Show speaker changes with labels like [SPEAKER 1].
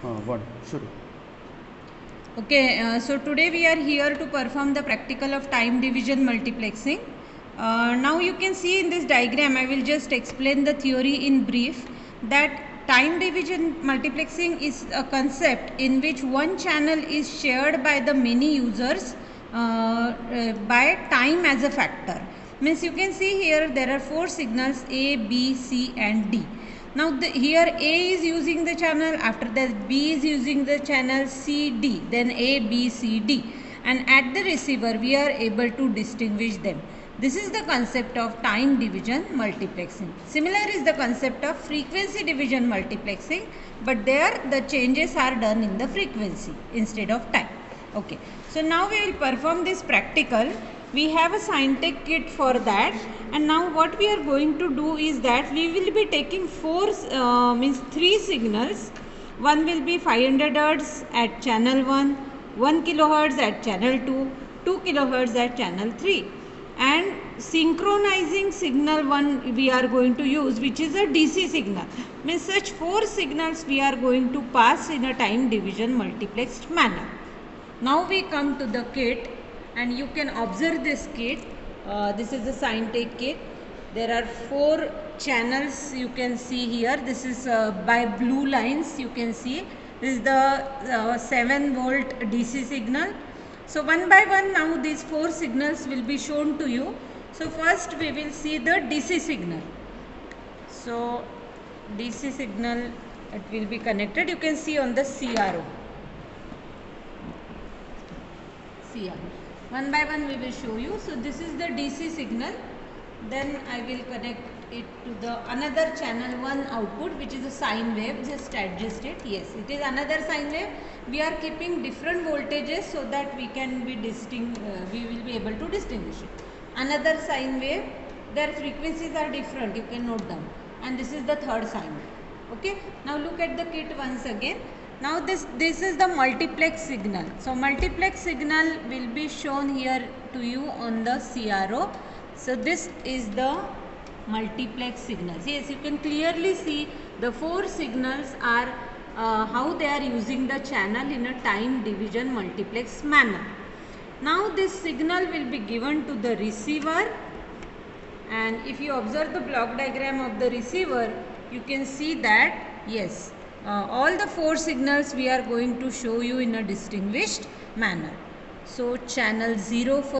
[SPEAKER 1] One. Sure.
[SPEAKER 2] Okay, so today we are here to perform the practical of time division multiplexing. Now you can see in this diagram, I will just explain the theory in brief, that time division multiplexing is a concept in which one channel is shared by the many users by time as a factor. Means you can see here there are 4 signals A, B, C and D. Now here A is using the channel, after that B is using the channel, C, D, then A, B, C, D, and at the receiver we are able to distinguish them. This is the concept of time division multiplexing. Similar is the concept of frequency division multiplexing, but there the changes are done in the frequency instead of time. Okay, so now we will perform this practical. We have a scientech kit for that, and now what we are going to do is that we will be taking means 3 signals. One will be 500 Hz at channel 1, 1 kilohertz at channel 2, 2 kilohertz at channel 3, and synchronizing signal 1 we are going to use, which is a DC signal. Means such 4 signals we are going to pass in a time division multiplexed manner. Now we come to the kit, and you can observe this kit. This is the scientech kit. There are 4 channels you can see here. This is by blue lines you can see. This is the 7 volt DC signal. So one by one now these 4 signals will be shown to you. So first we will see the DC signal. So DC signal, it will be connected. You can see on the CRO. One by one we will show you. So this is the DC signal. Then I will connect it to the another channel 1 output, which is a sine wave. Just adjust it. Yes, it is another sine wave. We are keeping different voltages so that we can be we will be able to distinguish it. Another sine wave. Their frequencies are different. You can note down. And this is the third sine wave. Okay. Now look at the kit once again. Now this is the multiplex signal. So multiplex signal will be shown here to you on the CRO. So this is the multiplex signals. Yes, you can clearly see the 4 signals are how they are using the channel in a time division multiplex manner. Now this signal will be given to the receiver, and if you observe the block diagram of the receiver, you can see that yes, all the 4 signals we are going to show you in a distinguished manner. So channel 0 for